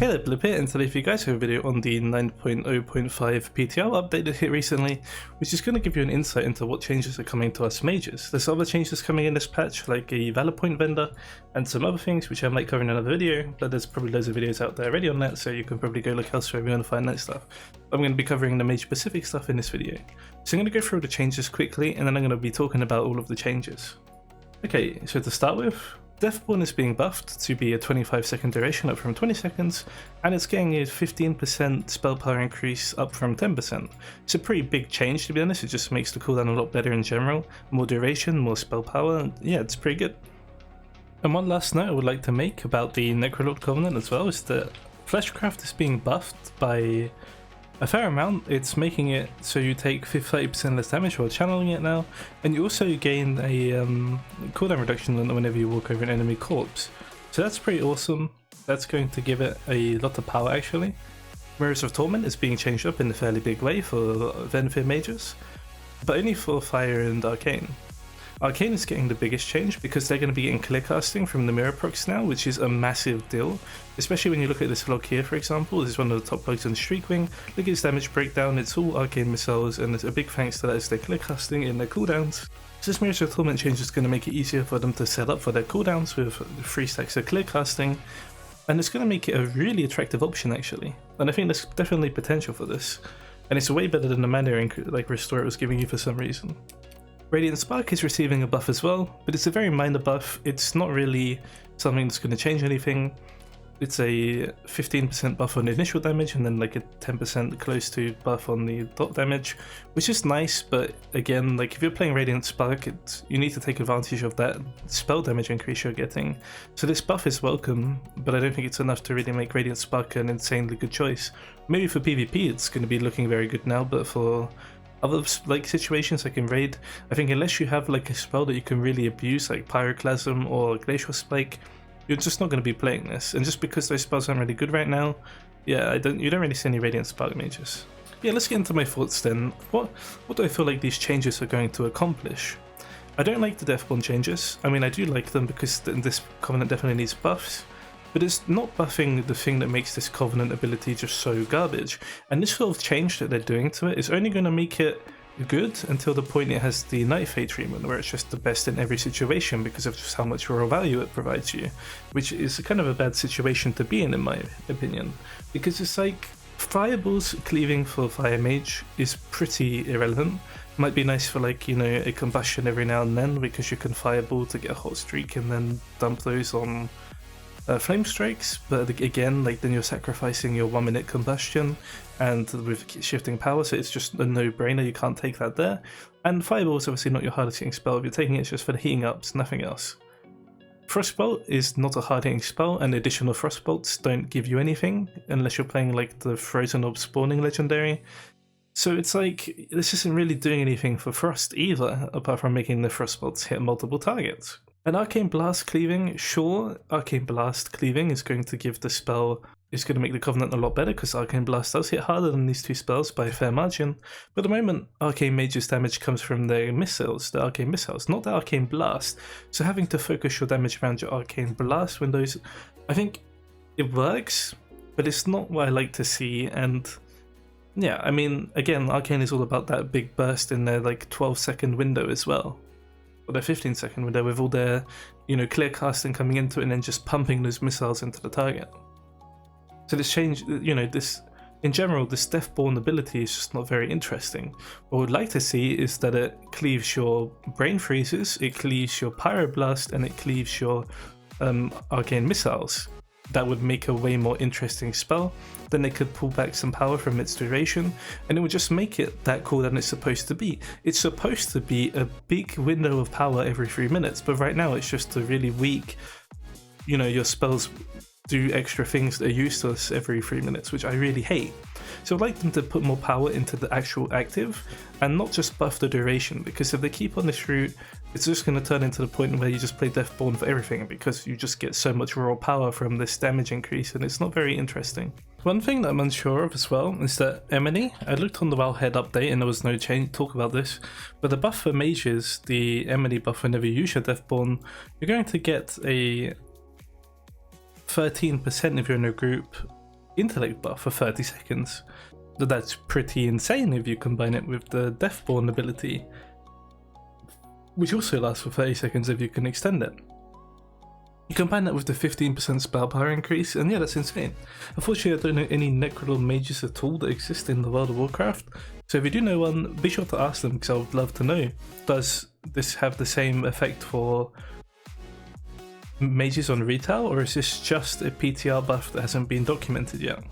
Hey there, Blip here, and today for you guys have a video on the 9.0.5 PTR update that hit recently, which is going to give you an insight into what changes are coming to us mages. There's other changes coming in this patch, like a Valor Point vendor, and some other things which I might cover in another video, but there's probably loads of videos out there already on that, so you can probably go look elsewhere if you want to find that stuff. I'm going to be covering the mage specific stuff in this video. So I'm going to go through the changes quickly, and then I'm going to be talking about all of the changes. Okay, so to start with, Deathborn is being buffed to be a 25-second duration up from 20 seconds, and it's getting a 15% spell power increase up from 10%. It's a pretty big change, to be honest. It just makes the cooldown a lot better in general. More duration, more spell power, yeah, it's pretty good. And one last note I would like to make about the Necrolord Covenant as well is that Fleshcraft is being buffed by a fair amount. It's making it so you take 30% less damage while channeling it now, and you also gain a cooldown reduction whenever you walk over an enemy corpse. So that's pretty awesome. That's going to give it a lot of power actually. Mirrors of Torment is being changed up in a fairly big way for Venthyr mages, but only for Fire and Arcane. Arcane is getting the biggest change because they're going to be getting clear casting from the mirror procs now, which is a massive deal, especially when you look at this log here, for example. This is one of the top logs on Streakwing. Look at its damage breakdown, it's all arcane missiles, and there's a big thanks to that is their clear casting in their cooldowns. So this Mirrors of Torment change is going to make it easier for them to set up for their cooldowns with 3 stacks of clear casting, and it's going to make it a really attractive option actually, and I think there's definitely potential for this, and it's way better than the mana like restore it was giving you for some reason. Radiant Spark is receiving a buff as well, but it's a very minor buff. It's not really something that's going to change anything. It's a 15% buff on the initial damage and then like a 10% close to buff on the dot damage, which is nice, but again, like if you're playing Radiant Spark, you need to take advantage of that spell damage increase you're getting. So this buff is welcome, but I don't think it's enough to really make Radiant Spark an insanely good choice. Maybe for PvP it's going to be looking very good now, but for other like situations like in raid, I think unless you have like a spell that you can really abuse like Pyroclasm or Glacial Spike, you're just not going to be playing this. And just because those spells aren't really good right now, yeah, you don't really see any Radiant Spark mages. Yeah, let's get into my thoughts then. What do I feel like these changes are going to accomplish? I don't like the Deathborn changes. I mean, I do like them because this Covenant definitely needs buffs, but it's not buffing the thing that makes this Covenant ability just so garbage. And this sort of change that they're doing to it is only going to make it good until the point it has the Night Fate treatment, where it's just the best in every situation because of just how much raw value it provides you, which is kind of a bad situation to be in my opinion. Because it's like, Fireballs cleaving for Fire Mage is pretty irrelevant. Might be nice for like, you know, a combustion every now and then because you can Fireball to get a hot streak and then dump those on flame strikes, but again, like then you're sacrificing your 1-minute combustion and with shifting power, so it's just a no-brainer. You can't take that there. And Fireball is obviously not your hardest hitting spell. If you're taking it, it's just for the heating ups, nothing else. Frostbolt is not a hard hitting spell, and additional Frostbolts don't give you anything unless you're playing like the Frozen Orb spawning legendary. So it's like, this isn't really doing anything for Frost either, apart from making the Frostbolts hit multiple targets. And Arcane Blast cleaving, sure, Arcane Blast cleaving is going to give the spell, is going to make the Covenant a lot better because Arcane Blast does hit harder than these two spells by a fair margin. But at the moment, Arcane Mage's damage comes from their missiles, the Arcane Missiles, not the Arcane Blast. So having to focus your damage around your Arcane Blast windows, I think it works, but it's not what I like to see. And yeah, I mean, again, Arcane is all about that big burst in their like 12-second window as well. Their 15-second window with all their, you know, clear casting coming into it and then just pumping those missiles into the target. So this change, you know, this in general, this Deathborn ability is just not very interesting. What I would like to see is that it cleaves your Brain Freezes, it cleaves your Pyroblast, and it cleaves your Arcane Missiles. That would make a way more interesting spell. Then they could pull back some power from its duration, and it would just make it that cool than it's supposed to be. It's supposed to be a big window of power every 3 minutes, but right now it's just a really weak, you know, your spells do extra things that are useless every 3 minutes, which I really hate. So I'd like them to put more power into the actual active and not just buff the duration, because if they keep on this route, it's just going to turn into the point where you just play Deathborn for everything because you just get so much raw power from this damage increase, and it's not very interesting. One thing that I'm unsure of as well is that Emily, I looked on the Wildhead update and there was no talk about this, but the buff for mages, the Emily buff whenever you use your Deathborn, you're going to get a 13% if you're in a group intellect buff for 30 seconds. That's pretty insane if you combine it with the Deathborn ability, which also lasts for 30 seconds if you can extend it. You combine that with the 15% spell power increase, and yeah, that's insane. Unfortunately, I don't know any Necrolord mages at all that exist in the World of Warcraft, so if you do know one, be sure to ask them, because I would love to know. Does this have the same effect for mages on retail, or is this just a PTR buff that hasn't been documented yet?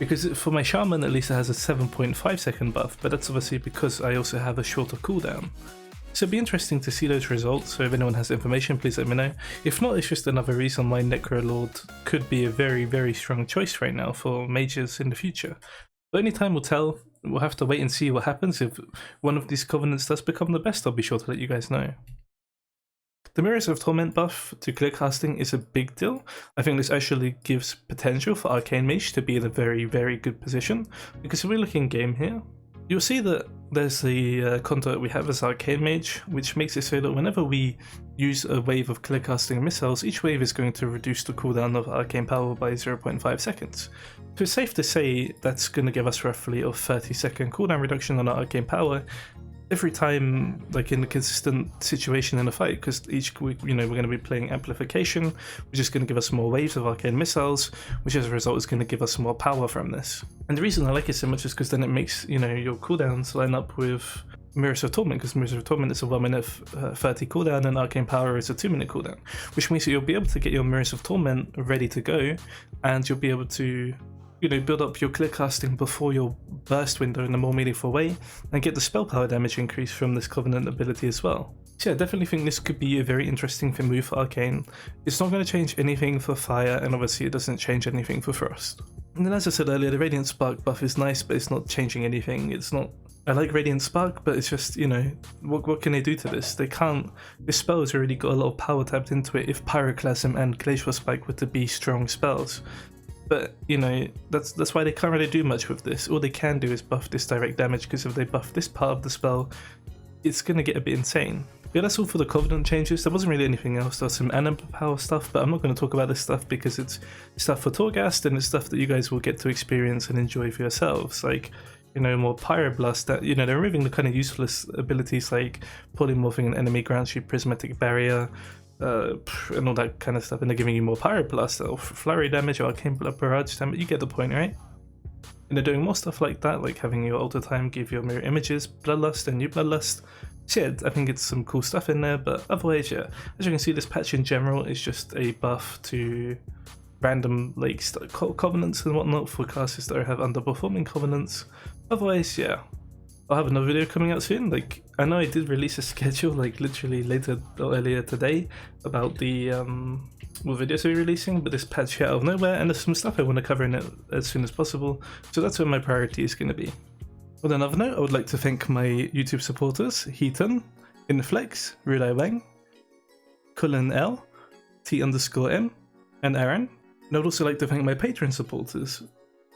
Because for my Shaman, at least it has a 7.5 second buff, but that's obviously because I also have a shorter cooldown. So it'd be interesting to see those results, so if anyone has information, please let me know. If not, it's just another reason why Necrolord could be a very, very strong choice right now for mages in the future. But only time will tell. We'll have to wait and see what happens. If one of these covenants does become the best, I'll be sure to let you guys know. The Mirrors of Torment buff to clear casting is a big deal. I think this actually gives potential for Arcane Mage to be in a very, very good position, because if we look in game here, you'll see that there's the conduit we have as Arcane Mage, which makes it so that whenever we use a wave of clear casting missiles, each wave is going to reduce the cooldown of Arcane Power by 0.5 seconds. So it's safe to say that's going to give us roughly a 30-second cooldown reduction on our Arcane Power every time, like in a consistent situation in a fight, because each week, you know, we're going to be playing Amplification, which is going to give us more waves of Arcane Missiles, which as a result is going to give us more power from this. And the reason I like it so much is because then it makes, you know, your cooldowns line up with Mirrors of Torment, because Mirrors of Torment is a 1 minute 30 cooldown and Arcane Power is a 2 minute cooldown, which means that you'll be able to get your Mirrors of Torment ready to go, and you'll be able to, you know, build up your clear casting before your burst window in a more meaningful way, and get the spell power damage increase from this Covenant ability as well. So yeah, I definitely think this could be a very interesting move for Arcane. It's not going to change anything for Fire, and obviously it doesn't change anything for Frost. And then as I said earlier, the Radiant Spark buff is nice, but it's not changing anything. It's not... I like Radiant Spark, but it's just, you know, what can they do to this? They can't... This spell has already got a lot of power tapped into it if Pyroclasm and Glacial Spike were to be strong spells. But, you know, that's why they can't really do much with this. All they can do is buff this direct damage, because if they buff this part of the spell, it's going to get a bit insane. Yeah, that's all for the Covenant changes. There wasn't really anything else. There was some Anima Power stuff, but I'm not going to talk about this stuff because it's stuff for Torghast, and it's stuff that you guys will get to experience and enjoy for yourselves. Like, you know, more Pyroblast, that, you know, they're removing the kind of useless abilities like polymorphing an enemy grants you Prismatic Barrier, and all that kind of stuff, and they're giving you more Pyroblast or Flurry damage or Arcane Barrage damage. You get the point, right? And they're doing more stuff like that, like having your Alter Time give your mirror images, Bloodlust and New Bloodlust. So yeah, I think it's some cool stuff in there, but otherwise, yeah, as you can see, this patch in general is just a buff to random like covenants and whatnot for classes that have underperforming covenants. Otherwise, yeah, I'll have another video coming out soon. Like, I know I did release a schedule like literally later or earlier today about the what videos we're releasing, but this patch hit out of nowhere, and there's some stuff I want to cover in it as soon as possible, so that's where my priority is going to be. On another note, I would like to thank my YouTube supporters, Heaton, Inflex, Rudai Wang, Cullen L, T_M, and Aaron. And I would also like to thank my Patreon supporters,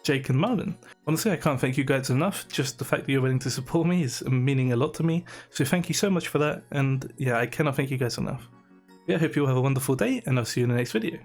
Jake and Marlon. Honestly, I can't thank you guys enough. Just the fact that you're willing to support me is meaning a lot to me, so thank you so much for that, and yeah, I cannot thank you guys enough. Yeah, I hope you all have a wonderful day, and I'll see you in the next video.